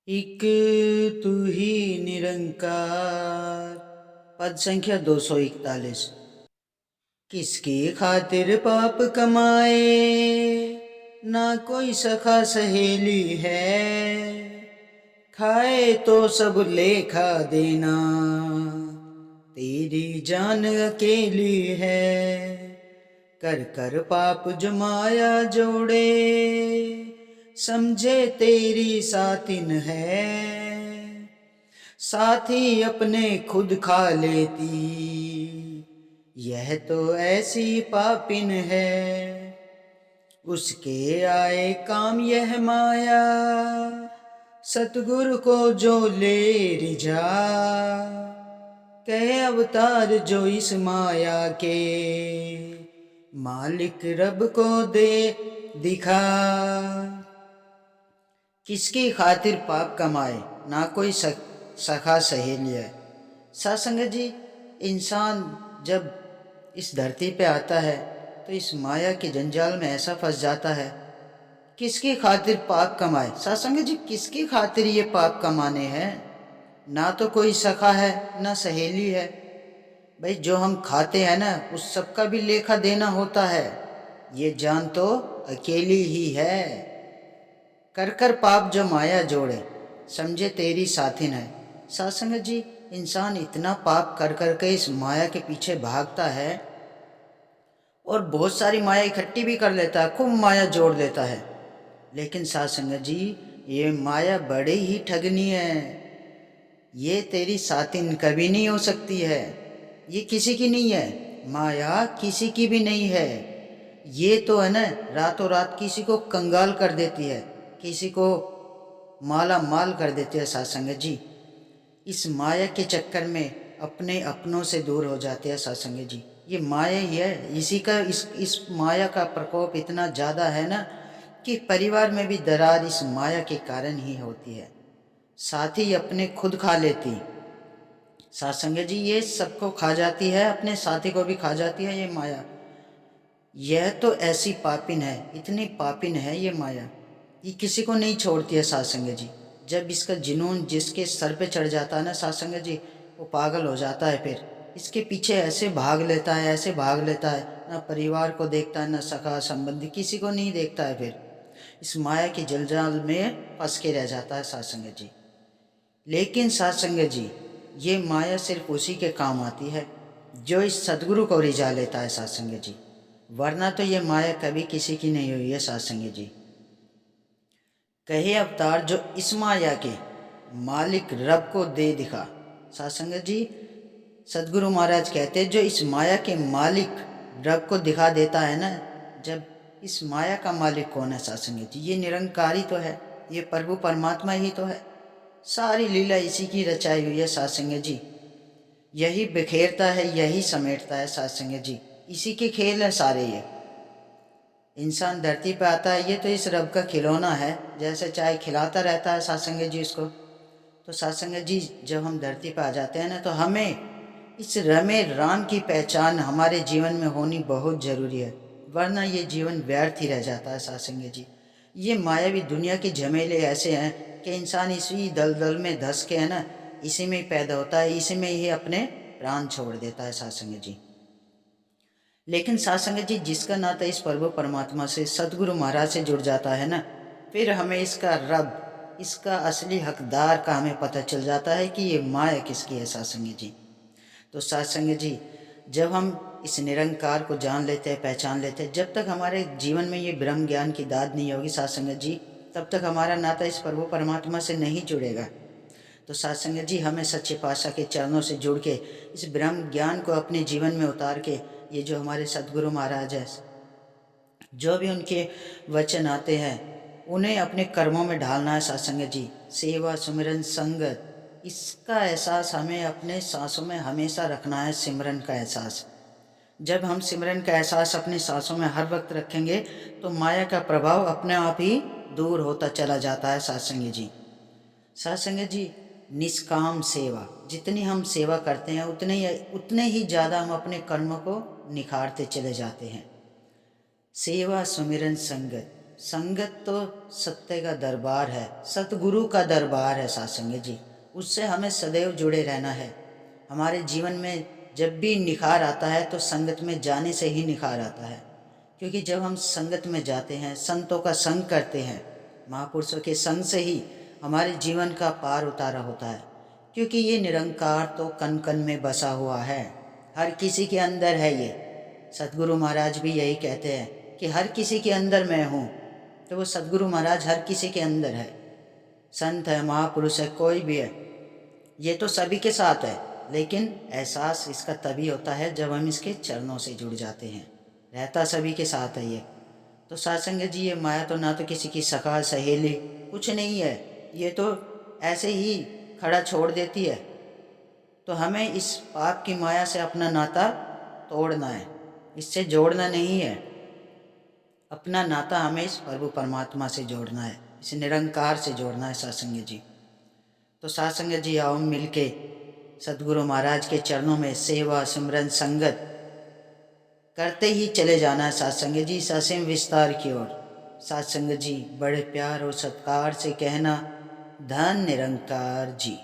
एक तू ही निरंकार। पद संख्या 241। किसकी खातिर पाप कमाए, ना कोई सखा सहेली है। खाए तो सब लेखा देना, तेरी जान अकेली है। कर कर पाप जो माया जोड़े, समझे तेरी साथिन है। साथी अपने खुद खा लेती, यह तो ऐसी पापिन है। उसके आए काम यह माया, सतगुरु को जो ले रिझा। कहे अवतार जो इस माया के, मालिक रब को दे दिखा। किसकी खातिर पाप कमाए, ना कोई सखा सहेली है। सत्संग जी, इंसान जब इस धरती पे आता है तो इस माया के जंजाल में ऐसा फंस जाता है। किसकी खातिर पाप कमाए, सत्संग जी, किसकी खातिर ये पाप कमाने हैं। ना तो कोई सखा है, ना सहेली है। भाई जो हम खाते हैं ना, उस सब का भी लेखा देना होता है। ये जान तो अकेली ही है। कर कर पाप जो माया जोड़े, समझे तेरी साथिन है। सत्संग जी, इंसान इतना पाप कर कर के इस माया के पीछे भागता है और बहुत सारी माया इकट्ठी भी कर लेता है, खूब माया जोड़ लेता है। लेकिन सत्संग जी, ये माया बड़ी ही ठगनी है। ये तेरी साथिन कभी नहीं हो सकती है। ये किसी की नहीं है, माया किसी की भी नहीं है। ये तो है ना, रातों रात किसी को कंगाल कर देती है, किसी को माला माल कर देती है। सत्संग जी, इस माया के चक्कर में अपने अपनों से दूर हो जाते हैं। सत्संग जी, ये माया ही है। इसी का इस माया का प्रकोप इतना ज़्यादा है ना कि परिवार में भी दरार इस माया के कारण ही होती है। साथी अपने खुद खा लेती। सत्संग जी, ये सबको खा जाती है, अपने साथी को भी खा जाती है ये माया। यह तो ऐसी पापिन है, इतनी पापिन है ये माया, ये किसी को नहीं छोड़ती है। सत्संग जी, जब इसका जुनून जिसके सर पे चढ़ जाता है ना सत्संग जी, वो पागल हो जाता है। फिर इसके पीछे ऐसे भाग लेता है, ऐसे भाग लेता है, ना परिवार को देखता है, ना सखा संबंधी किसी को नहीं देखता है। फिर इस माया के जलजाल में फंस के रह जाता है। सत्संग जी, लेकिन सत्संग जी, ये माया सिर्फ उसी के काम आती है जो इस सदगुरु को रिझा लेता है। सत्संग जी, वरना तो ये माया कभी किसी की नहीं हुई है। सत्संग जी, कहे अवतार जो इस माया के मालिक रब को दे दिखा। सत्संग जी, सदगुरु महाराज कहते हैं जो इस माया के मालिक रब को दिखा देता है ना, जब इस माया का मालिक कौन है सत्संग जी, ये निरंकारी तो है, ये प्रभु परमात्मा ही तो है। सारी लीला इसी की रचाई हुई है। सत्संग जी, यही बिखेरता है, यही समेटता है। सत्संग जी, इसी के खेल है सारे। ये इंसान धरती पे आता है, ये तो इस रब का खिलौना है, जैसे चाहे खिलाता रहता है सत्संग जी इसको। तो सत्संग जी, जब हम धरती पे आ जाते हैं ना, तो हमें इस रमे राम की पहचान हमारे जीवन में होनी बहुत ज़रूरी है, वरना ये जीवन व्यर्थ ही रह जाता है। सत्संग जी, ये मायावी दुनिया के झमेले ऐसे हैं कि इंसान इसी दलदल में धंस के है ना, इसी में ही पैदा होता है, इसी में ही अपने प्राण छोड़ देता है। सत्संग जी, लेकिन सत्संग जी, जिसका नाता इस प्रभु परमात्मा से सतगुरु महाराज से जुड़ जाता है ना, फिर हमें इसका रब, इसका असली हकदार का हमें पता चल जाता है कि ये माया किसकी है। सत्संग जी, तो सत्संग जी, जब हम इस निरंकार को जान लेते हैं, पहचान लेते हैं, जब तक हमारे जीवन में ये ब्रह्म ज्ञान की दाद नहीं होगी सत्संग जी, तब तक हमारा नाता इस प्रभु परमात्मा से नहीं जुड़ेगा। तो सत्संग जी, हमें सच्चे पातशाह के चरणों से जुड़ के इस ब्रह्म ज्ञान को अपने जीवन में उतार के, ये जो हमारे सदगुरु महाराज हैं, जो भी उनके वचन आते हैं, उन्हें अपने कर्मों में ढालना है। सत्संग जी, सेवा सुमिरन संगत, इसका एहसास हमें अपने सांसों में हमेशा रखना है। सिमरन का एहसास, जब हम सिमरन का एहसास अपनी सांसों में हर वक्त रखेंगे तो माया का प्रभाव अपने आप ही दूर होता चला जाता है। सत्संग जी, सत्संग जी, निष्काम सेवा, जितनी हम सेवा करते हैं उतने ही ज़्यादा हम अपने कर्म को निखारते चले जाते हैं। सेवा सुमिरन संगत, संगत तो सत्य का दरबार है, सतगुरु का दरबार है सत्संग जी। उससे हमें सदैव जुड़े रहना है। हमारे जीवन में जब भी निखार आता है तो संगत में जाने से ही निखार आता है, क्योंकि जब हम संगत में जाते हैं, संतों का संग करते हैं, महापुरुषों के संग से ही हमारे जीवन का पार उतारा होता है। क्योंकि ये निरंकार तो कण कण में बसा हुआ है, हर किसी के अंदर है ये। सतगुरु महाराज भी यही कहते हैं कि हर किसी के अंदर मैं हूँ। तो वो सतगुरु महाराज हर किसी के अंदर है। संत है, महापुरुष है, कोई भी है, ये तो सभी के साथ है, लेकिन एहसास इसका तभी होता है जब हम इसके चरणों से जुड़ जाते हैं। रहता सभी के साथ है ये। तो सत्संग जी, ये माया तो ना तो किसी की सखा सहेली कुछ नहीं है, ये तो ऐसे ही खड़ा छोड़ देती है। तो हमें इस पाप की माया से अपना नाता तोड़ना है, इससे जोड़ना नहीं है। अपना नाता हमें इस प्रभु परमात्मा से जोड़ना है, इस निरंकार से जोड़ना है सत्संग जी। तो सत्संग जी, आओ मिलके सतगुरु महाराज के चरणों में सेवा सिमरन संगत करते ही चले जाना है सत्संग जी, ससीम विस्तार की ओर। सत्संग जी, बड़े प्यार और सत्कार से कहना, धन निरंकार जी।